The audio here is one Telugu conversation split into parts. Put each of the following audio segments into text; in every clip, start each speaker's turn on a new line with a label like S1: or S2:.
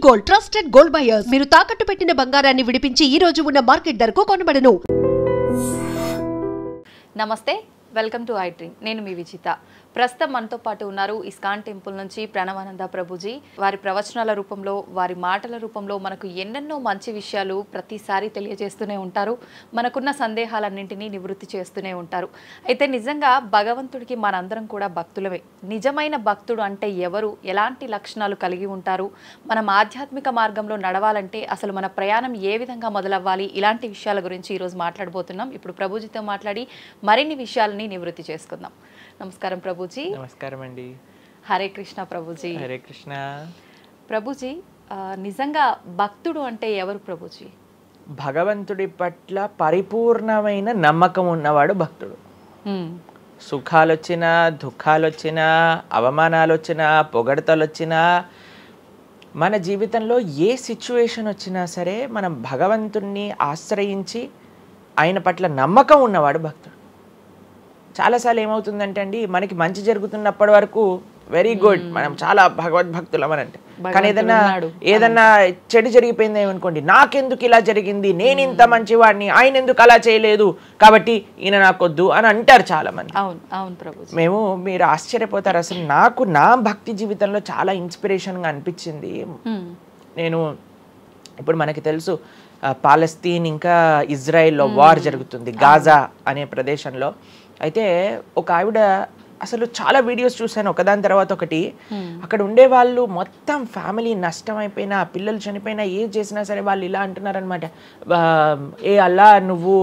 S1: Gold, trusted gold buyers. మీరు తాకట్టు పెట్టిన బంగారాన్ని విడిపించి ఈ రోజు ఉన్న మార్కెట్ ధరకు కొనబడను.
S2: నమస్తే, వెల్కమ్ టు ఐ డ్రీమ్. నేను మీ విజిత. ప్రస్తుతం మనతో పాటు ఉన్నారు ఇస్కాన్ టెంపుల్ నుంచి ప్రణవానంద ప్రభుజీ. వారి ప్రవచనాల రూపంలో, వారి మాటల రూపంలో మనకు ఎన్నెన్నో మంచి విషయాలు ప్రతిసారి తెలియజేస్తూనే ఉంటారు. మనకున్న సందేహాలన్నింటినీ నివృత్తి చేస్తూనే ఉంటారు. అయితే నిజంగా భగవంతుడికి మనందరం కూడా భక్తులమే. నిజమైన భక్తుడు అంటే ఎవరు, ఎలాంటి లక్షణాలు కలిగి ఉంటారు, మనం ఆధ్యాత్మిక మార్గంలో నడవాలంటే అసలు మన ప్రయాణం ఏ విధంగా మొదలవ్వాలి, ఇలాంటి విషయాల గురించి ఈరోజు మాట్లాడబోతున్నాం. ఇప్పుడు ప్రభుజీతో మాట్లాడి మరిన్ని విషయాలని నివృత్తి చేసుకుందాం. నమస్కారం ప్రభుజీ.
S3: నమస్కారం అండి.
S2: హరే కృష్ణ ప్రభుజీ.
S3: హరే కృష్ణ.
S2: ప్రభుజీ, నిజంగా భక్తుడు అంటే ఎవరు ప్రభుజీ?
S3: భగవంతుడి పట్ల పరిపూర్ణమైన నమ్మకం ఉన్నవాడు భక్తుడు. సుఖాలు వచ్చినా, దుఃఖాలు వచ్చినా, అవమానాలు వచ్చినా, పొగడతలు వచ్చినా, మన జీవితంలో ఏ సిచ్యువేషన్ వచ్చినా సరే మనం భగవంతుణ్ణి ఆశ్రయించి ఆయన పట్ల నమ్మకం ఉన్నవాడు భక్తుడు. చాలాసార్లు ఏమవుతుందంటే అండి, మనకి మంచి జరుగుతున్నప్పటి వరకు వెరీ గుడ్, మనం చాలా భగవద్భక్తులం అని అంటే, కానీ ఏదన్నా చెడు జరిగిపోయింది ఏమనుకోండి, నాకెందుకు ఇలా జరిగింది, నేను ఇంత మంచివాడిని, ఆయన ఎందుకు అలా చేయలేదు, కాబట్టి ఈయన నాకొద్దు అని అంటారు చాలా మంది. మేము మీరు ఆశ్చర్యపోతారు, అసలు నాకు నా భక్తి జీవితంలో చాలా ఇన్స్పిరేషన్గా అనిపించింది. నేను ఇప్పుడు మనకి తెలుసు పాలస్తీన్ ఇంకా ఇజ్రాయెల్లో వార్ జరుగుతుంది, గాజా అనే ప్రదేశంలో. అయితే ఒక ఆవిడ, అసలు చాలా వీడియోస్ చూశాను ఒకదాని తర్వాత ఒకటి, అక్కడ ఉండే వాళ్ళు మొత్తం ఫ్యామిలీ నష్టం అయిపోయినా, పిల్లలు చనిపోయినా, ఏం చేసినా సరే వాళ్ళు ఇలా అంటున్నారనమాట, ఏ అల్లా నువ్వు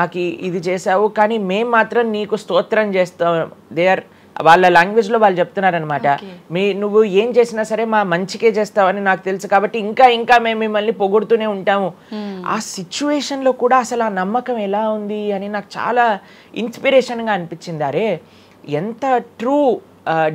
S3: మాకు ఇది చేసావు కానీ మేము మాత్రం నీకు స్తోత్రం చేస్తాం. దే ఆర్ వాళ్ళ లాంగ్వేజ్లో వాళ్ళు చెప్తున్నారనమాట, నువ్వు ఏం చేసినా సరే మా మంచికే చేస్తావని నాకు తెలుసు, కాబట్టి ఇంకా ఇంకా మేము మిమ్మల్ని పొగుడుతూనే ఉంటాము. ఆ సిచ్యువేషన్లో కూడా అసలు ఆ నమ్మకం ఎలా ఉంది అని నాకు చాలా ఇన్స్పిరేషన్గా అనిపించింది. అరే ఎంత ట్రూ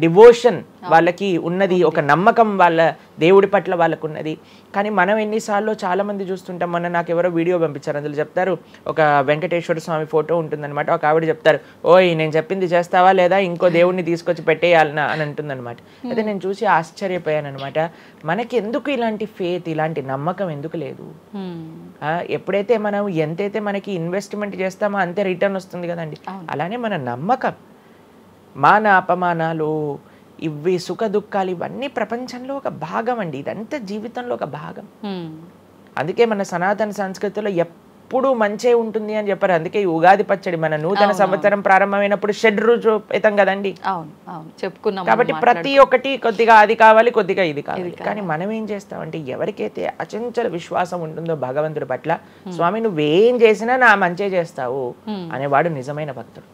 S3: డివోషన్ వాళ్ళకి ఉన్నది, ఒక నమ్మకం వాళ్ళ దేవుడి పట్ల వాళ్ళకు ఉన్నది. కానీ మనం ఎన్నిసార్లు చాలామంది చూస్తుంటాం. మొన్న నాకు ఎవరో వీడియో పంపించారు, అందులో చెప్తారు, ఒక వెంకటేశ్వర స్వామి ఫోటో ఉంటుందన్నమాట, ఒక ఆవిడ చెప్తారు, ఓయ్ నేను చెప్పింది చేస్తావా లేదా, ఇంకో దేవుడిని తీసుకొచ్చి పెట్టేయాలనా అని అంటుందన్నమాట. అయితే నేను చూసి ఆశ్చర్యపోయాను అనమాట, మనకి ఎందుకు ఇలాంటి ఫేత్, ఇలాంటి నమ్మకం ఎందుకు లేదు? ఎప్పుడైతే మనం ఎంతైతే మనకి ఇన్వెస్ట్మెంట్ చేస్తామో అంతే రిటర్న్ వస్తుంది కదండి. అలానే మన నమ్మకం, మాన అపమానాలు, ఇవి సుఖ దుఃఖాలు, ఇవన్నీ ప్రపంచంలో ఒక భాగం అండి, ఇదంతా జీవితంలో ఒక భాగం. అందుకే మన సనాతన సంస్కృతిలో ఎప్పుడూ మంచే ఉంటుంది అని చెప్పారు. అందుకే ఈ ఉగాది పచ్చడి, మన నూతన సంవత్సరం ప్రారంభమైనప్పుడు షడ్రుచుపెతం కదండి,
S2: చెప్పుకున్నాం.
S3: కాబట్టి ప్రతి ఒక్కటి కొద్దిగా అది కావాలి, కొద్దిగా ఇది కావాలి. కానీ మనం ఏం చేస్తామంటే, ఎవరికైతే అచంచల విశ్వాసం ఉంటుందో భగవంతుడి పట్ల, స్వామి నువ్వేం చేసినా నా మంచే చేస్తావు అనేవాడు నిజమైన భక్తుడు.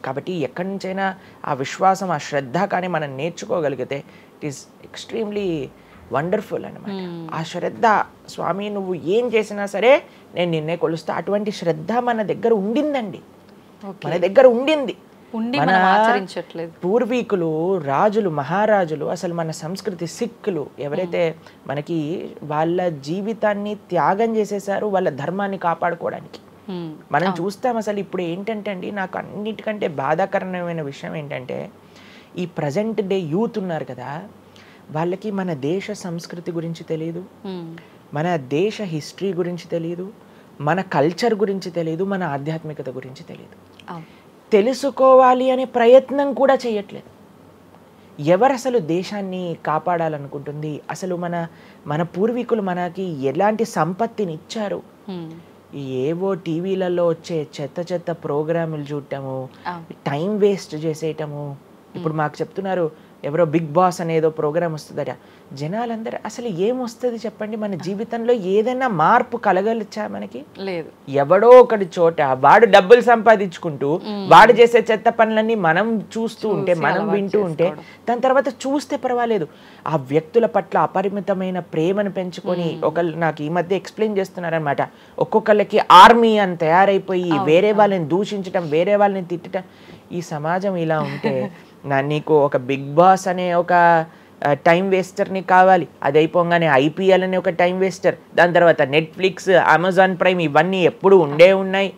S3: కాబట్టి ఎక్కడి నుంచైనా ఆ విశ్వాసం, ఆ శ్రద్ధ కానీ మనం నేర్చుకోగలిగితే ఇట్ ఈస్ ఎక్స్ట్రీమ్లీ వండర్ఫుల్ అనమాట. ఆ శ్రద్ధ, స్వామి నువ్వు ఏం చేసినా సరే నేను నిన్నే కొలుస్తా, అటువంటి శ్రద్ధ మన దగ్గర ఉండిందండి, మన దగ్గర ఉండింది. మన పూర్వీకులు, రాజులు, మహారాజులు, అసలు మన సంస్కృతి, సిక్కులు ఎవరైతే మనకి వాళ్ళ జీవితాన్ని త్యాగం చేసేసారు వాళ్ళ ధర్మాన్ని కాపాడుకోవడానికి. మనం చూస్తాం. అసలు ఇప్పుడు ఏంటంటే అండి, నాకు అన్నిటికంటే బాధాకరమైన విషయం ఏంటంటే, ఈ ప్రజెంట్ డే యూత్ ఉన్నారు కదా, వాళ్ళకి మన దేశ సంస్కృతి గురించి తెలియదు, మన దేశ హిస్టరీ గురించి తెలియదు, మన కల్చర్ గురించి తెలియదు, మన ఆధ్యాత్మికత గురించి తెలియదు. తెలుసుకోవాలి అనే ప్రయత్నం కూడా చేయట్లేదు. ఎవరు అసలు దేశాన్ని కాపాడాలనుకుంటుంది? అసలు మన పూర్వీకులు మనకి ఎలాంటి సంపత్తిని ఇచ్చారు? ఏవో టీవీలలో వచ్చే చెత్త చెత్త ప్రోగ్రాములు చూడటము, టైం వేస్ట్ చేసేయటము. ఇప్పుడు మాకు చెప్తున్నారు, ఎవరో బిగ్ బాస్ అనేదో ప్రోగ్రామ్ వస్తుందట. జనాలందరూ అసలు ఏమొస్తుంది చెప్పండి? మన జీవితంలో ఏదైనా మార్పు కలగలిచా? మనకి లేదు. ఎవడో ఒకటి చోట వాడు డబ్బులు సంపాదించుకుంటూ వాడు చేసే చెత్త పనులన్నీ మనం చూస్తూ ఉంటే, మనం వింటూ ఉంటే, దాని తర్వాత చూస్తే పర్వాలేదు, ఆ వ్యక్తుల పట్ల అపరిమితమైన ప్రేమను పెంచుకొని, ఒకళ్ళు నాకు ఈ మధ్య ఎక్స్ప్లెయిన్ చేస్తున్నారనమాట, ఒక్కొక్కళ్ళకి ఆర్మీ అని తయారైపోయి వేరే వాళ్ళని దూషించటం, వేరే వాళ్ళని తిట్టడం. ఈ సమాజం ఇలా ఉంటే నీకు ఒక బిగ్ బాస్ అనే ఒక టైం వేస్టర్ని కావాలి, అది అయిపోగానే ఐపీఎల్ అనే ఒక టైం వేస్టర్, దాని తర్వాత నెట్ఫ్లిక్స్, అమెజాన్ ప్రైమ్, ఇవన్నీ ఎప్పుడు ఉన్నాయి.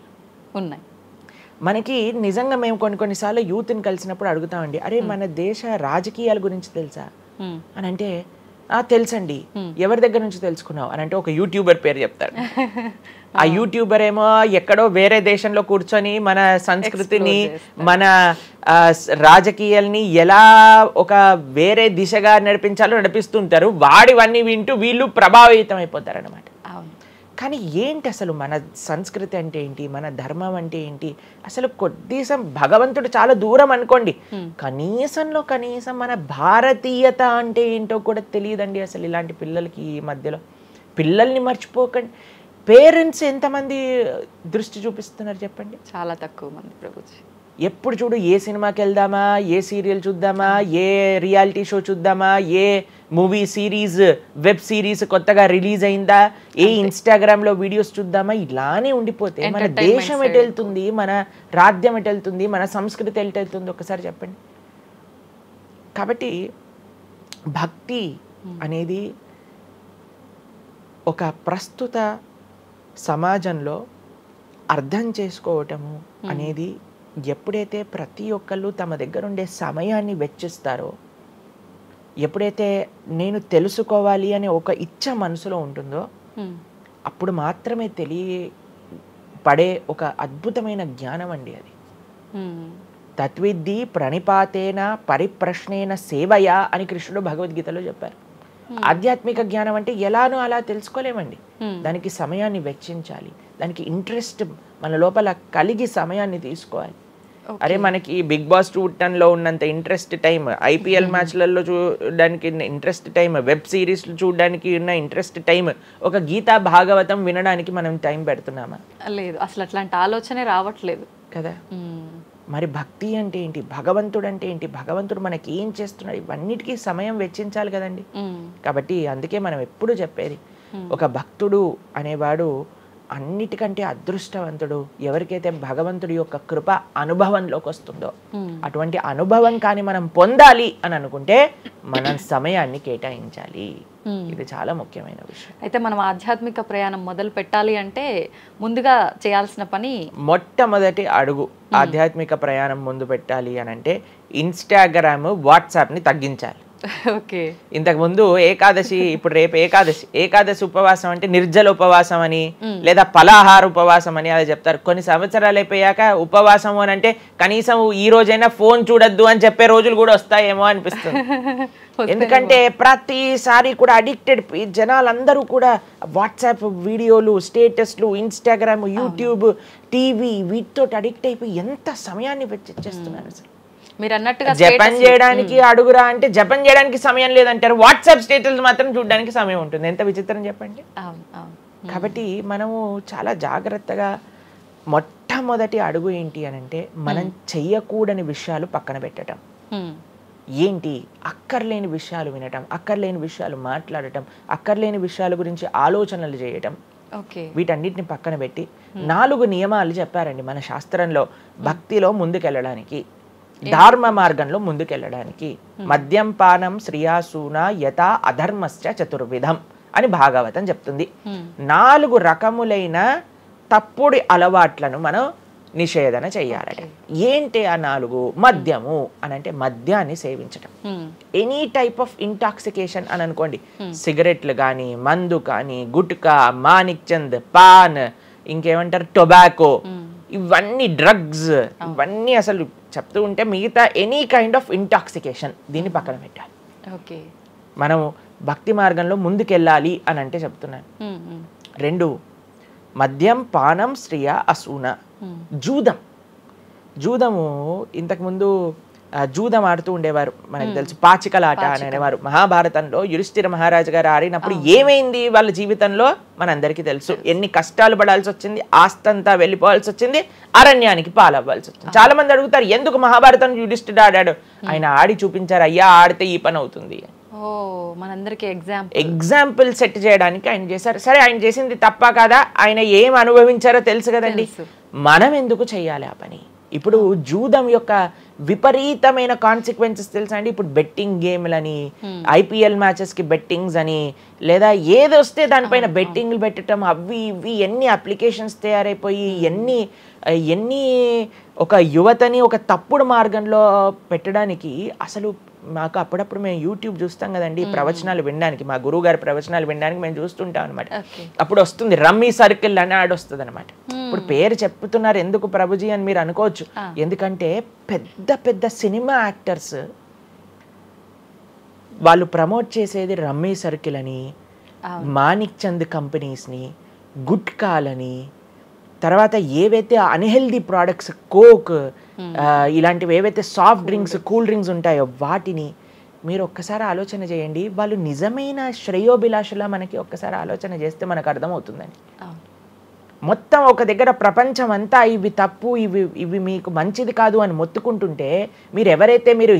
S3: మనకి నిజంగా మేము కొన్నిసార్లు యూత్ని కలిసినప్పుడు అడుగుతామండి, అరే మన దేశ రాజకీయాల గురించి తెలుసా అని అంటే, తెలుసండి. ఎవరి దగ్గర నుంచి తెలుసుకున్నావు అని అంటే ఒక యూట్యూబర్ పేరు చెప్తారు. ఆ యూట్యూబర్ ఏమో ఎక్కడో వేరే దేశంలో కూర్చొని మన సంస్కృతిని మన రాజకీయాల్ని ఎలా ఒక వేరే దిశగా నడిపించాలో నడిపిస్తుంటారు. వాడివన్నీ వింటూ వీళ్ళు ప్రభావితం అయిపోతారు అనమాట. కానీ ఏంటి అసలు మన సంస్కృతి అంటే ఏంటి, మన ధర్మం అంటే ఏంటి, అసలు కొద్దిసం భగవంతుడు చాలా దూరం అనుకోండి, కనీసంలో కనీసం మన భారతీయత అంటే ఏంటో కూడా తెలియదండి అసలు ఇలాంటి పిల్లలకి. ఈ మధ్యలో పిల్లల్ని మర్చిపోకండి. పేరెంట్స్ ఎంతమంది దృష్టి చూపిస్తున్నారు చెప్పండి?
S2: చాలా తక్కువ మంది ప్రభుజీ.
S3: ఎప్పుడు చూడు ఏ సినిమాకి వెళ్దామా, ఏ సీరియల్ చూద్దామా, ఏ రియాలిటీ షో చూద్దామా, ఏ మూవీ సిరీస్ వెబ్ సిరీస్ కొత్తగా రిలీజ్ అయిందా, ఏ ఇన్స్టాగ్రామ్లో వీడియోస్ చూద్దామా, ఇలానే ఉండిపోతే మన దేశం ఎటు వెళ్తుంది, మన రాజ్యం ఎటు వెళ్తుంది, మన సంస్కృతి ఎటు వెళ్తుంది ఒకసారి చెప్పండి. కాబట్టి భక్తి అనేది ఒక ప్రస్తుత సమాజంలో అర్థం చేసుకోవటము అనేది ఎప్పుడైతే ప్రతి ఒక్కళ్ళు తమ దగ్గర ఉండే సమయాన్ని వెచ్చిస్తారో, ఎప్పుడైతే నేను తెలుసుకోవాలి అనే ఒక ఇచ్చ మనసులో ఉంటుందో అప్పుడు మాత్రమే తెలియపడే ఒక అద్భుతమైన జ్ఞానం అండి అది. తత్విద్ధి ప్రణిపాతేన పరిప్రశ్నేన సేవయా అని కృష్ణుడు భగవద్గీతలో చెప్పారు. ఆధ్యాత్మిక జ్ఞానం అంటే ఎలానో అలా తెలుసుకోలేమండి, దానికి సమయాన్ని వెచ్చించాలి, దానికి ఇంట్రెస్ట్ మన లోపల కలిగి సమయాన్ని తీసుకోవాలి. అరే మనకి బిగ్ బాస్ చూడటంలో ఉన్నంత ఇంట్రెస్ట్ టైం, ఐపీఎల్ మ్యాచ్లలో చూడడానికి ఇంట్రెస్ట్ టైం, వెబ్ సిరీస్లు చూడడానికి ఉన్న ఇంట్రెస్ట్ టైం, ఒక గీతా భాగవతం వినడానికి మనం టైం పెడుతున్నామా?
S2: లేదు, అసలు అట్లాంటి ఆలోచనే రావట్లేదు
S3: కదా. మరి భక్తి అంటే ఏంటి, భగవంతుడు అంటే ఏంటి, భగవంతుడు మనకి ఏం చేస్తున్నాడు, ఇవన్నిటికీ సమయం వెచ్చించాలి కదండి. కాబట్టి అందుకే మనం ఎప్పుడు చెప్పేది, ఒక భక్తుడు అనేవాడు అన్నిటికంటే అదృష్టవంతుడు ఎవరికైతే భగవంతుడి యొక్క కృప అనుభవంలోకి వస్తుందో. అటువంటి అనుభవం కానీ మనం పొందాలి అని అనుకుంటే మనం సమయాన్ని కేటాయించాలి. ఇది చాలా ముఖ్యమైన విషయం.
S2: అయితే మనం ఆధ్యాత్మిక ప్రయాణం మొదలు పెట్టాలి అంటే ముందుగా చేయాల్సిన పని,
S3: మొట్టమొదటి అడుగు ఆధ్యాత్మిక ప్రయాణం ముందు పెట్టాలి అని అంటే ఇన్స్టాగ్రామ్, వాట్సాప్ని తగ్గించాలి.
S2: ఓకే.
S3: ఇంతకు ముందు ఏకాదశి, ఇప్పుడు రేపు ఏకాదశి ఉపవాసం అంటే నిర్జల ఉపవాసం అని లేదా పలాహార ఉపవాసం అని అలా చెప్తారు. కొన్ని సంవత్సరాలు అయిపోయాక ఉపవాసం అని అంటే కనీసం ఈ రోజైనా ఫోన్ చూడొద్దు అని చెప్పే రోజులు కూడా వస్తాయేమో అనిపిస్తుంది. ఎందుకంటే ప్రతిసారి కూడా అడిక్టెడ్ జనాలందరూ కూడా వాట్సాప్ వీడియోలు, స్టేటస్లు, ఇన్స్టాగ్రామ్, యూట్యూబ్, టీవీ వీటితో అడిక్ట్ అయిపోయి ఎంత సమయాన్ని వెచ్చిస్తున్నారు. అసలు
S2: మీరు అన్నట్టుగా
S3: జపం చేయడానికి అడుగురా అంటే జపం చేయడానికి సమయం లేదంటారు, వాట్సాప్ స్టేటస్ మాత్రం చూడడానికి సమయం ఉంటుంది. ఎంత విచిత్రం చెప్పండి. కాబట్టి మనము చాలా జాగ్రత్తగా మొట్టమొదటి అడుగు ఏంటి అని అంటే మనం చెయ్యకూడని విషయాలు పక్కన పెట్టడం. ఏంటి? అక్కర్లేని విషయాలు వినటం, అక్కర్లేని విషయాలు మాట్లాడటం, అక్కర్లేని విషయాల గురించి ఆలోచనలు చేయటం. వీటన్నిటిని పక్కన పెట్టి 4 నియమాలు చెప్పారండి మన శాస్త్రంలో భక్తిలో ముందుకెళ్ళడానికి, ధర్మ మార్గంలో ముందుకెళ్ళడానికి. మద్యం పానం శ్రియాసూన యథా అధర్మశ్చ చతుర్విధం అని భాగవతం చెప్తుంది. 4 రకములైన తప్పుడు అలవాట్లను మనం నిషేధన చెయ్యాలట. ఏంటి ఆ 4? మద్యము అని అంటే మద్యాన్ని సేవించటం, ఎనీ టైప్ ఆఫ్ ఇంటాక్సికేషన్ అని అనుకోండి, సిగరెట్లు కానీ, మందు కానీ, గుట్కా, మానిక్ చంద్, పాన్, ఇంకేమంటారు టొబాకో, ఇవన్నీ డ్రగ్స్, ఇవన్నీ అసలు చెప్తూ ఉంటే మిగతా ఎనీ కైండ్ ఆఫ్ ఇంటాక్సికేషన్ దీన్ని పక్కన పెట్టాలి. మనం భక్తి మార్గంలో ముందుకెళ్ళాలి అని అంటే చెప్తున్నాను. 2 మద్యం పానం శ్రియ అసూన. జూదము ఇంతకుముందు జూదం ఆడుతూ ఉండేవారు, మనకు తెలుసు పాచికలాట అని అనేవారు. మహాభారతంలో యుధిష్ఠిర మహారాజు గారు ఆడినప్పుడు ఏమైంది వాళ్ళ జీవితంలో మనందరికీ తెలుసు. ఎన్ని కష్టాలు పడాల్సి వచ్చింది, ఆస్తంతా వెళ్ళిపోవాల్సి వచ్చింది, అరణ్యానికి పాలవ్వాల్సి వచ్చింది. చాలా మంది అడుగుతారు ఎందుకు మహాభారతం యుధిష్ఠిరుడు ఆడాడు. ఆయన ఆడి చూపించారు, అయ్యా ఆడితే ఈ పని అవుతుంది. ఎగ్జాంపుల్ సెట్ చేయడానికి ఆయన చేశారు. సరే ఆయన చేసింది తప్ప కాదా, ఆయన ఏం అనుభవించారో తెలుసు కదండి. మనం ఎందుకు చెయ్యాలి ఆ పని? ఇప్పుడు జూదం యొక్క విపరీతమైన కాన్సిక్వెన్సెస్ తెలుసా అండి. ఇప్పుడు బెట్టింగ్ గేమ్లని, ఐపీఎల్ మ్యాచెస్ కి బెట్టింగ్స్ అని, లేదా ఏది వస్తే దానిపైన బెట్టింగ్లు పెట్టడం, అవి ఇవి ఎన్ని అప్లికేషన్స్ తయారైపోయి ఎన్ని ఒక యువతని ఒక తప్పుడు మార్గంలో పెట్టడానికి అసలు మాకు అప్పుడప్పుడు మేము యూట్యూబ్ చూస్తాం కదండి ప్రవచనాలు వినడానికి, మా గురువు గారి ప్రవచనాలు వినడానికి మేము చూస్తుంటాం అనమాట. అప్పుడు వస్తుంది రమ్మీ సర్కిల్ అని యాడ్ వస్తుంది అనమాట. ఇప్పుడు పేరు చెప్తున్నారు ఎందుకు ప్రభుజీ అని మీరు అనుకోవచ్చు. ఎందుకంటే పెద్ద పెద్ద సినిమా యాక్టర్స్ వాళ్ళు ప్రమోట్ చేసేది రమ్మీ సర్కిల్ అని, మాణిక్ చంద్ కంపెనీస్ని, గుట్కాలని, తర్వాత ఏవైతే అన్హెల్దీ ప్రోడక్ట్స్ కోక్ ఇలాంటివి ఏవైతే సాఫ్ట్ డ్రింక్స్ కూల్ డ్రింక్స్ ఉంటాయో వాటిని మీరు ఒక్కసారి ఆలోచన చేయండి. వాళ్ళు నిజమైన శ్రేయోభిలాషులా మనకి ఒక్కసారి ఆలోచన చేస్తే మనకు అర్థమవుతుందని. మొత్తం ఒక దగ్గర ప్రపంచం అంతా ఇవి తప్పు, ఇవి మీకు మంచిది కాదు అని మొత్తుకుంటుంటే మీరు ఎవరైతే మీరు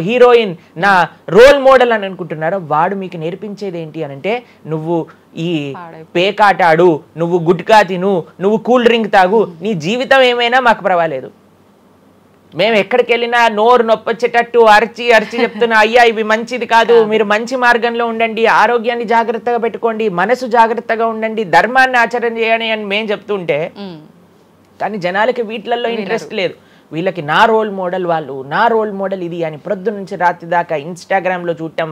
S3: హీరోయిన్ నా రోల్ మోడల్ అని అనుకుంటున్నారో వాడు మీకు నేర్పించేది ఏంటి అని అంటే, నువ్వు ఈ పేకాట ఆడు, నువ్వు గుట్కా తిను, నువ్వు కూల్ డ్రింక్ తాగు, నీ జీవితం ఏమైనా మాకు పర్వాలేదు. మేము ఎక్కడికి వెళ్ళినా నోరు నొప్పొచ్చేటట్టు అరిచి చెప్తున్నా, అయ్యా ఇవి మంచిది కాదు, మీరు మంచి మార్గంలో ఉండండి, ఆరోగ్యాన్ని జాగ్రత్తగా పెట్టుకోండి, మనసు జాగ్రత్తగా ఉండండి, ధర్మాన్ని ఆచరణ చేయండి అని మేము చెప్తుంటే, కానీ జనాలకి వీటిలలో ఇంట్రెస్ట్ లేదు. వీళ్ళకి నా రోల్ మోడల్ వాళ్ళు, నా రోల్ మోడల్ ఇది అని ప్రొద్దు నుంచి రాత్రి దాకా ఇన్స్టాగ్రామ్లో చూడటం,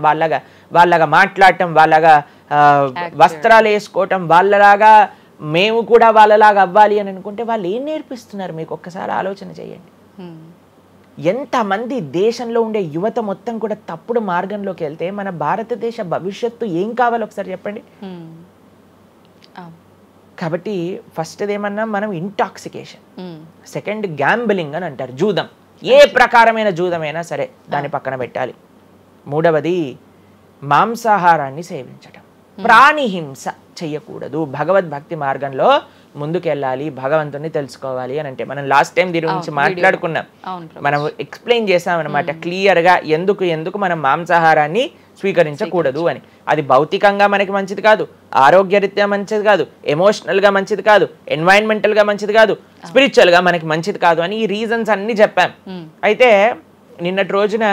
S3: వాళ్ళగా మాట్లాడటం, వాళ్ళగా వస్త్రాలు వేసుకోవటం, వాళ్ళలాగా మేము కూడా వాళ్ళలాగా అవ్వాలి అని అనుకుంటే వాళ్ళు ఏం నేర్పిస్తున్నారు మీకు ఒక్కసారి ఆలోచన చేయండి. ఎంతమంది దేశంలో ఉండే యువత మొత్తం కూడా తప్పుడు మార్గంలోకి వెళ్తే మన భారతదేశ భవిష్యత్తు ఏం కావాలో ఒకసారి చెప్పండి. కాబట్టి ఫస్ట్ ఏమన్నా మనం ఇంటాక్సికేషన్, సెకండ్ గ్యాంబ్లింగ్ అని అంటారు, జూదం, ఏ ప్రకారమైన జూదమైనా సరే దాన్ని పక్కన పెట్టాలి. మూడవది మాంసాహారాన్ని సేవించటం, ప్రాణిహింస చెయ్యకూడదు, భగవద్భక్తి మార్గంలో ముందుకెళ్ళాలి, భగవంతుని తెలుసుకోవాలి అని అంటే మనం లాస్ట్ టైం దీని గురించి మాట్లాడుకున్నాం, మనం ఎక్స్ప్లెయిన్ చేసాం అనమాట క్లియర్గా ఎందుకు మనం మాంసాహారాన్ని స్వీకరించకూడదు అని. అది భౌతికంగా మనకి మంచిది కాదు, ఆరోగ్యరీత్యా మంచిది కాదు, ఎమోషనల్గా మంచిది కాదు, ఎన్వైరన్మెంటల్గా మంచిది కాదు, స్పిరిచువల్గా మనకి మంచిది కాదు అని ఈ రీజన్స్ అన్ని చెప్పాం. అయితే నిన్నటి రోజున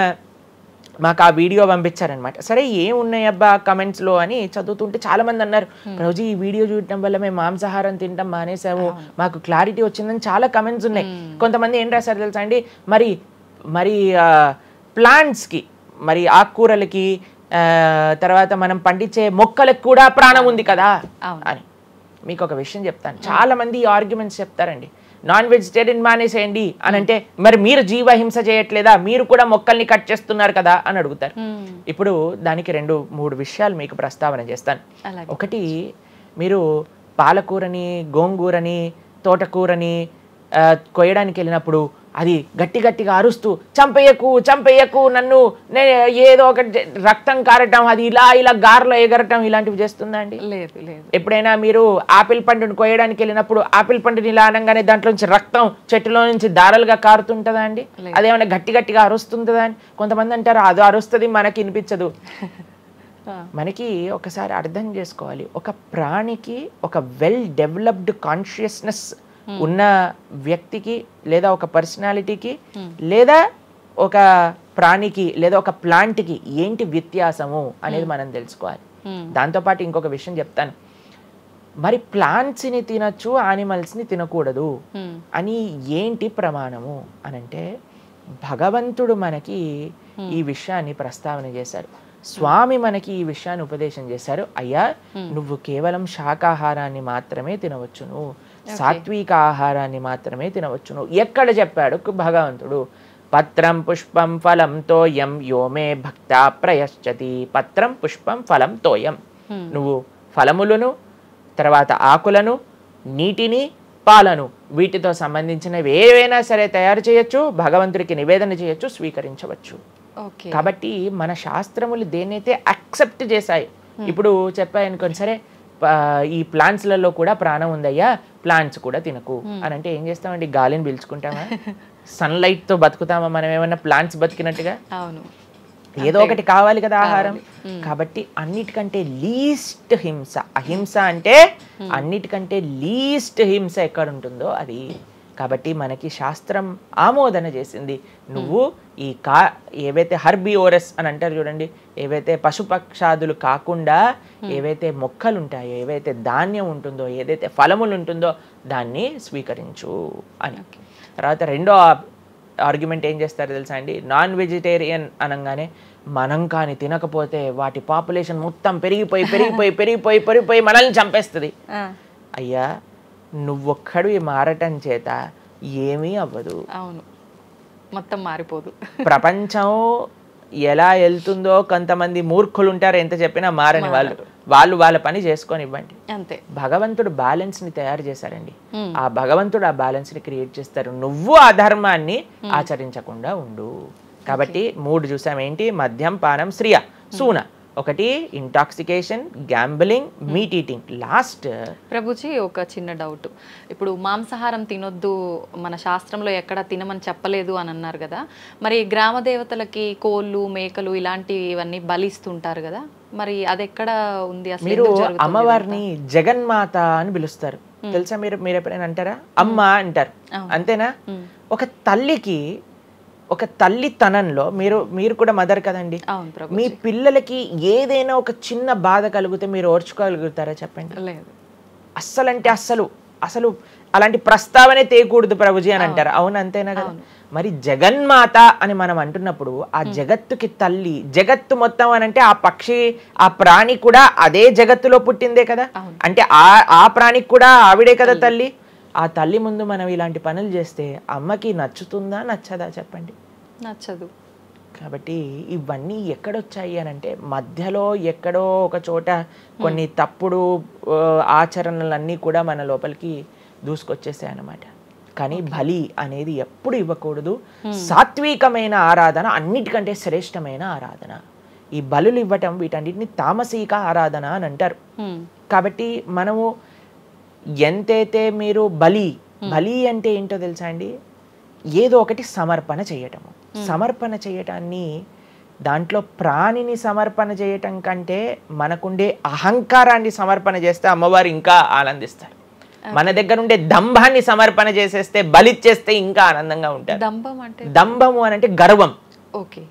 S3: మాకు ఆ వీడియో పంపించారనమాట. సరే ఏమున్నాయి అబ్బా కమెంట్స్లో అని చదువుతుంటే చాలా మంది అన్నారు, రోజు ఈ వీడియో చూడటం వల్ల మేము మాంసాహారం తినటం మానేసాము, మాకు క్లారిటీ వచ్చిందని చాలా కమెంట్స్ ఉన్నాయి. కొంతమంది ఏం రాశారు తెలుసా అండి, మరి ప్లాంట్స్కి, మరి ఆకుకూరలకి, తర్వాత మనం పండించే మొక్కలకు కూడా ప్రాణం ఉంది కదా అని. మీకు ఒక విషయం చెప్తాను, చాలా మంది ఈ ఆర్గ్యుమెంట్స్ చెప్తారండి, నాన్ వెజిటేరియన్ మానేసేయండి అని అంటే, మరి మీరు జీవహింస చేయట్లేదా, మీరు కూడా మొక్కల్ని కట్ చేస్తున్నారు కదా అని అడుగుతారు. ఇప్పుడు దానికి 2-3 విషయాలు మీకు ప్రస్తావన చేస్తాను. ఒకటి, మీరు పాలకూరని, గోంగూరని, తోటకూరని కొయ్యడానికి వెళ్ళినప్పుడు అది గట్టిగా అరుస్తూ చంపేయకు నన్ను, ఏదో ఒక రక్తం కారటం, అది ఇలా గార్లో ఎగరటం, ఇలాంటివి చేస్తుందా అండి?
S2: లేదు.
S3: ఎప్పుడైనా మీరు ఆపిల్ పండుని కొయ్యడానికి వెళ్ళినప్పుడు ఆపిల్ పండుని ఇలా అనగానే దాంట్లో నుంచి రక్తం చెట్టులో నుంచి దారాలుగా కారుతుంటుందా అండి? అదేమైనా గట్టిగా అరుస్తుందా అని కొంతమంది అంటారు, అది అరుస్తుంది మనకి వినిపించదు. మనకి ఒకసారి అర్థం చేసుకోవాలి, ఒక ప్రాణికి ఒక వెల్ డెవలప్డ్ కాన్షియస్నెస్ ఉన్న వ్యక్తికి, లేదా ఒక పర్సనాలిటీకి, లేదా ఒక ప్రాణికి, లేదా ఒక ప్లాంట్కి ఏంటి వ్యత్యాసము అనేది మనం తెలుసుకోవాలి. దాంతోపాటు ఇంకొక విషయం చెప్తాను, మరి ప్లాంట్స్ని తినచ్చు, యానిమల్స్ని తినకూడదు అని ఏంటి ప్రమాణము అనంటే, భగవంతుడు మనకి ఈ విషయాన్ని ప్రస్తావన చేశారు, స్వామి మనకి ఈ విషయాన్ని ఉపదేశం చేశారు. అయ్యా, నువ్వు కేవలం శాకాహారాన్ని మాత్రమే తినవచ్చును, సాత్విక ఆహారాన్ని మాత్రమే తినవచ్చును. ఎక్కడ చెప్పాడు భగవంతుడు? పత్రం పుష్పం ఫలం తోయం యోమే భక్తా ప్రయశ్చతి. పత్రం పుష్పం ఫలం తోయం, నువ్వు ఫలములను, తర్వాత ఆకులను, నీటిని, పాలను, వీటితో సంబంధించినవి ఏవైనా సరే తయారు చేయొచ్చు, భగవంతుడికి నివేదన చేయొచ్చు, స్వీకరించవచ్చు. కాబట్టి మన శాస్త్రములు దేన్నైతే యాక్సెప్ట్ చేశాయి, ఇప్పుడు చెప్పాయనుకోండి, సరే ఈ ప్లాంట్స్లలో కూడా ప్రాణం ఉందయ్యా, ప్లాంట్స్ కూడా తినకు అని అంటే ఏం చేస్తామండి? గాలిని పీల్చుకుంటామా? సన్లైట్ తో బతుకుతామా మనం ఏమన్నా ప్లాంట్స్ బతికినట్టుగా? ఏదో ఒకటి కావాలి కదా ఆహారం. కాబట్టి అన్నిటికంటే లీస్ట్ హింస, అహింస అంటే అన్నిటికంటే లీస్ట్ హింస ఎక్కడ ఉంటుందో అది. కాబట్టి మనకి శాస్త్రం ఆమోదన చేసింది, నువ్వు ఈ ఏవైతే హర్బివోరస్ అని అంటారు చూడండి, ఏవైతే పశుపక్షాదులు కాకుండా ఏవైతే మొక్కలు ఉంటాయో, ఏవైతే ధాన్యం ఉంటుందో, ఏదైతే ఫలములు ఉంటుందో దాన్ని స్వీకరించు అని. తర్వాత రెండో ఆర్గ్యుమెంట్ ఏం చేస్తారో తెలుసా అండి, నాన్ వెజిటేరియన్ అనగానే మనం కానీ తినకపోతే వాటి పాపులేషన్ మొత్తం పెరిగిపోయి పెరిగిపోయి పెరిగిపోయి పెరిగిపోయి మనల్ని చంపేస్తుంది. అయ్యా నువ్వొక్కడు మారటం చేత ఏమీ అవ్వదు.
S2: అవును, మొత్తం మారిపోదు.
S3: ప్రపంచం ఎలా వెళ్తుందో కొంతమంది మూర్ఖులు ఉంటారు, ఎంత చెప్పినా మారని వాళ్ళు వాళ్ళ పని చేసుకొని ఇవ్వండి.
S2: అంతే.
S3: భగవంతుడు బ్యాలెన్స్ ని తయారు చేశారండి. ఆ భగవంతుడు ఆ బ్యాలెన్స్ ని క్రియేట్ చేస్తారు. నువ్వు ఆ ధర్మాన్ని ఆచరించకుండా ఉండు. కాబట్టి 3 చూసాం. ఏంటి? మద్యం, పానం, శ్రియ, సూన. ఒకటి intoxication, gambling, meet eating. Last
S2: Prabhuji ఒక చిన్న డౌట్. ఇప్పుడు మాంసాహారం తినొద్దు, మన శాస్త్రంలో ఎక్కడ తినమని చెప్పలేదు అని అన్నారు కదా, మరి గ్రామ దేవతలకి కోళ్ళు, మేకలు ఇలాంటివన్నీ బలిస్తుంటారు కదా, మరి అది ఎక్కడ ఉంది అసలు?
S3: మీరు అమ్మవారిని జగన్మాత అని పిలుస్తారు తెలుసా? మీరు ఎప్పుడైనా అంటారా? అమ్మ అంటారు, అంతేనా? ఒక తల్లికి, ఒక తల్లితనంలో మీరు కూడా మదర్ కదండి, మీ పిల్లలకి ఏదైనా ఒక చిన్న బాధ కలిగితే మీరు ఓర్చుకోగలుగుతారా చెప్పండి?
S2: లేదు.
S3: అస్సలంటే అసలు అలాంటి ప్రస్తావనే తేయకూడదు ప్రభుజీ అని అంటారు. అవును, అంతేనా కదా? మరి జగన్మాత అని మనం అంటున్నప్పుడు ఆ జగత్తుకి తల్లి, జగత్తు మొత్తం అని అంటే ఆ పక్షి, ఆ ప్రాణి కూడా అదే జగత్తులో పుట్టిందే కదా, అంటే ఆ ప్రాణికి కూడా ఆవిడే కదా తల్లి. ఆ తల్లి ముందు మనం ఇలాంటి పనులు చేస్తే అమ్మకి నచ్చుతుందా నచ్చదా చెప్పండి?
S2: నచ్చదు.
S3: కాబట్టి ఇవన్నీ ఎక్కడొచ్చాయి అని అంటే మధ్యలో ఎక్కడో ఒక చోట కొన్ని తప్పుడు ఆచరణలన్నీ కూడా మన లోపలికి దూసుకొచ్చేసాయి అన్నమాట. కానీ బలి అనేది ఎప్పుడు ఇవ్వకూడదు. సాత్వికమైన ఆరాధన అన్నిటికంటే శ్రేష్టమైన ఆరాధన. ఈ బలులు ఇవ్వటం వీటన్నిటిని తామసిక ఆరాధన అని అంటారు. కాబట్టి మనము ఎంతైతే మీరు బలి అంటే ఏంటో తెలుసా అండి? ఏదో ఒకటి సమర్పణ చేయటము. సమర్పణ చేయటాన్ని, దాంట్లో ప్రాణిని సమర్పణ చేయటం కంటే మనకుండే అహంకారాన్ని సమర్పణ చేస్తే అమ్మవారు ఇంకా ఆనందిస్తారు. మన దగ్గర ఉండే దంభాన్ని సమర్పణ చేసేస్తే, బలిచ్చేస్తే ఇంకా ఆనందంగా ఉంటారు. దంభము అని అంటే గర్వం.
S2: ఓకే.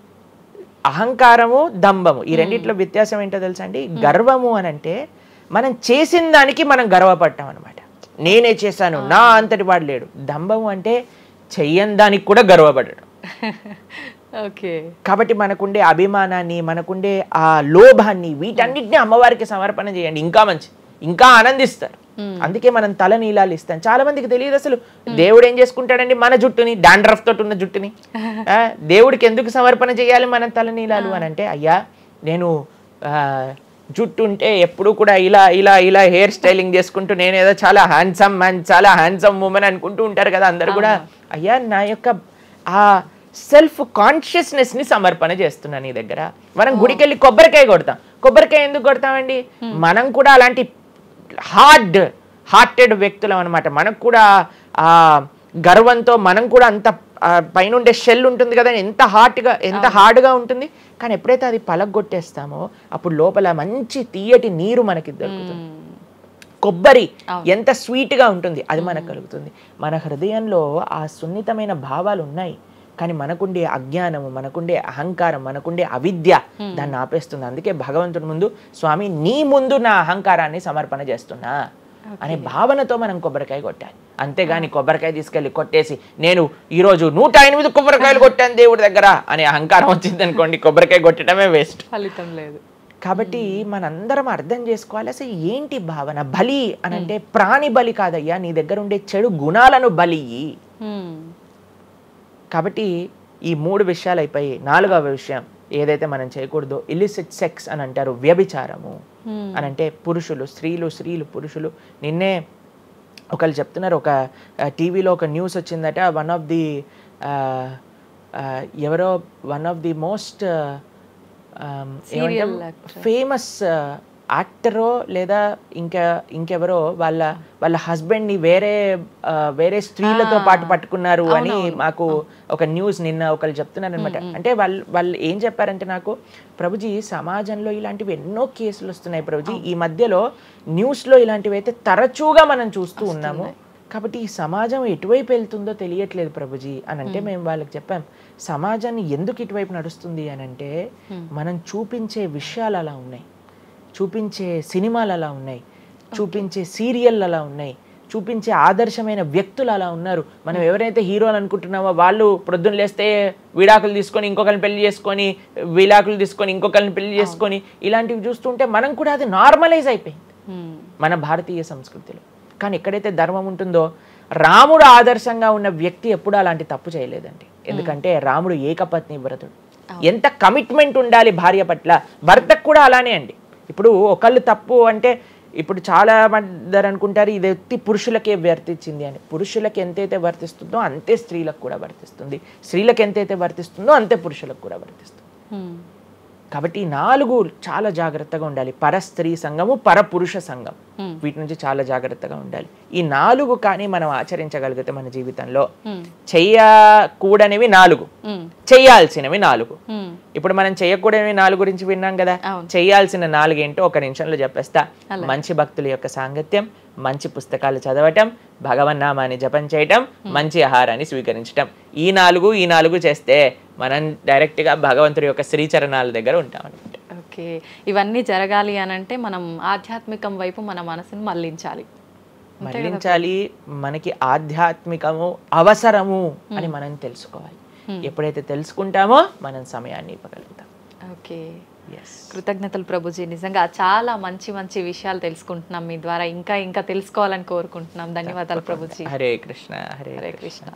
S3: అహంకారము, దంభము, ఈ రెండిట్లో వ్యత్యాసం ఏంటో తెలుసా అండి? గర్వము అని అంటే మనం చేసిన దానికి మనం గర్వపడటం అనమాట. నేనే చేశాను, నా అంతటి వాడు లేడు. దంభము అంటే చెయ్యని దానికి కూడా గర్వపడడం.
S2: ఓకే.
S3: కాబట్టి మనకుండే అభిమానాన్ని, మనకుండే ఆ లోభాన్ని, వీటన్నిటిని అమ్మవారికి సమర్పణ చేయండి, ఇంకా మంచి, ఇంకా ఆనందిస్తారు. అందుకే మనం తల నీలాలు ఇస్తాం. చాలా మందికి తెలియదు అసలు దేవుడు ఏం చేసుకుంటాడండి మన జుట్టుని, డాండ్రఫ్ తోటి ఉన్న జుట్టుని. దేవుడికి ఎందుకు సమర్పణ చేయాలి మనం తల నీలాలు అని అంటే, అయ్యా నేను జుట్టు ఉంటే ఎప్పుడు కూడా ఇలా ఇలా ఇలా హెయిర్ స్టైలింగ్ చేసుకుంటూ నేనేదో చాలా హ్యాండ్సమ్ మ్యాన్, చాలా హ్యాండ్సమ్ ఉమెన్ అనుకుంటూ ఉంటారు కదా అందరు కూడా. అయ్యా నా యొక్క ఆ సెల్ఫ్ కాన్షియస్నెస్ ని సమర్పణ చేస్తున్నా నీ దగ్గర. మనం గుడికి వెళ్ళి కొబ్బరికాయ కొడతాం. కొబ్బరికాయ ఎందుకు కొడతామండి? మనం కూడా అలాంటి హార్టెడ్ వ్యక్తులం అనమాట. మనకు కూడా ఆ గర్వంతో మనం కూడా అంత పైనుండే షెల్ ఉంటుంది కదా, ఎంత హార్డ్గా ఉంటుంది. కానీ ఎప్పుడైతే అది పలగొట్టేస్తామో అప్పుడు లోపల మంచి తీయటి నీరు మనకి దొరుకుతుంది. కొబ్బరి ఎంత స్వీట్గా ఉంటుంది, అది మనకు కలుగుతుంది. మన హృదయంలో ఆ సున్నితమైన భావాలు ఉన్నాయి, కానీ మనకుండే అజ్ఞానము, మనకుండే అహంకారం, మనకుండే అవిద్య దాన్ని ఆపేస్తుంది. అందుకే భగవంతుడి ముందు, స్వామి నీ ముందు నా అహంకారాన్ని సమర్పణ చేస్తున్నా అనే భావనతో మనం కొబ్బరికాయ కొట్టాలి. అంతేగాని కొబ్బరికాయ తీసుకెళ్ళి కొట్టేసి నేను ఈరోజు 108 కొబ్బరికాయలు కొట్టాను దేవుడి దగ్గర అనే అహంకారం వచ్చింది అనుకోండి, కొబ్బరికాయ కొట్టడమే వేస్ట్,
S2: ఫలితం లేదు.
S3: కాబట్టి మనందరం అర్థం చేసుకోవాలి అసలు ఏంటి భావన. బలి అని అంటే ప్రాణి బలి కాదయ్యా, నీ దగ్గర ఉండే చెడు గుణాలను బలి. కాబట్టి ఈ 3 విషయాలు అయిపోయి 4వ విషయం ఏదైతే మనం చేయకూడదో ఇల్లిసిట్ సెక్స్ అని అంటారు, వ్యభిచారము అని అంటే పురుషులు స్త్రీలు పురుషులు. నిన్నే ఒకళ్ళు చెప్తున్నారు, ఒక టీవీలో ఒక న్యూస్ వచ్చిందట, one of the most famous యాక్టరో లేదా ఇంకెవరో వాళ్ళ హస్బెండ్ని వేరే స్త్రీలతో పాటు పట్టుకున్నారు అని మాకు ఒక న్యూస్ నిన్న ఒకళ్ళు చెప్తున్నారు అనమాట. అంటే వాళ్ళు ఏం చెప్పారంటే నాకు, ప్రభుజీ సమాజంలో ఇలాంటివి ఎన్నో కేసులు వస్తున్నాయి ప్రభుజీ, ఈ మధ్యలో న్యూస్లో ఇలాంటివి అయితే తరచుగా మనం చూస్తూ ఉన్నాము, కాబట్టి ఈ సమాజం ఎటువైపు వెళ్తుందో తెలియట్లేదు ప్రభుజీ అని అంటే మేము వాళ్ళకి చెప్పాం, సమాజాన్ని ఎందుకు ఇటువైపు నడుస్తుంది అని అంటే మనం చూపించే విషయాలు అలా ఉన్నాయి, చూపించే సినిమాలు అలా ఉన్నాయి, చూపించే సీరియల్ అలా ఉన్నాయి, చూపించే ఆదర్శమైన వ్యక్తులు అలా ఉన్నారు. మనం ఎవరైతే హీరోలు అనుకుంటున్నామో వాళ్ళు ప్రొద్దున లేస్తే విడాకులు తీసుకొని ఇంకొకరిని పెళ్లి చేసుకొని, విడాకులు తీసుకొని ఇంకొకరిని పెళ్లి చేసుకొని, ఇలాంటివి చూస్తుంటే మనం కూడా అది నార్మలైజ్ అయిపోయింది మన భారతీయ సంస్కృతిలో. కానీ ఎక్కడైతే ధర్మం ఉంటుందో, రాముడు ఆదర్శంగా ఉన్న వ్యక్తి ఎప్పుడూ అలాంటి తప్పు చేయలేదండి. ఎందుకంటే రాముడు ఏకపత్ని వ్రతుడు. ఎంత కమిట్మెంట్ ఉండాలి భార్య పట్ల, భర్తకు కూడా అలానే అండి. ఇప్పుడు ఒకళ్ళు తప్పు అంటే, ఇప్పుడు చాలా మంది అనుకుంటారు ఇది ఎత్తి పురుషులకే వర్తించింది అని. పురుషులకు ఎంతైతే వర్తిస్తుందో అంతే స్త్రీలకు కూడా వర్తిస్తుంది, స్త్రీలకు ఎంతైతే వర్తిస్తుందో అంతే పురుషులకు కూడా వర్తిస్తుంది. కాబట్టి ఈ 4 చాలా జాగ్రత్తగా ఉండాలి. పరస్త్రీ సంఘము, పరపురుష సంఘం, వీటి నుంచి చాలా జాగ్రత్తగా ఉండాలి. ఈ 4 కానీ మనం ఆచరించగలిగితే మన జీవితంలో, చెయ్యకూడనివి 4, చెయ్యాల్సినవి 4. ఇప్పుడు మనం చెయ్యకూడనివి 4 గురించి విన్నాం కదా. చెయ్యాల్సిన 4 ఏంటో ఒక నిమిషంలో చెప్పేస్తా. మంచి భక్తుల యొక్క సాంగత్యం, మంచి పుస్తకాలు చదవటం, భగవన్నామాన్ని జపం చేయటం, మంచి ఆహారాన్ని స్వీకరించటం. ఈ 4 చేస్తే మనం డైరెక్ట్గా భగవంతుడి యొక్క శ్రీచరణాల దగ్గర ఉంటాం అనమాట.
S2: ఓకే, ఇవన్నీ జరగాలి అని అంటే మనం ఆధ్యాత్మికం వైపు మన మనసును మళ్ళించాలి.
S3: మనకి ఆధ్యాత్మికము అవసరము అని మనం తెలుసుకోవాలి. ఎప్పుడైతే తెలుసుకుంటామో మనం సమయాన్ని ఇవ్వగలుగుతాం.
S2: ఓకే, కృతజ్ఞతలు ప్రభుజీ. నిజంగా చాలా మంచి మంచి విషయాలు తెలుసుకుంటున్నాం మీ ద్వారా. ఇంకా తెలుసుకోవాలని కోరుకుంటున్నాం. ధన్యవాదాలు ప్రభుజీ.
S3: హరే కృష్ణ. హరే
S2: కృష్ణ.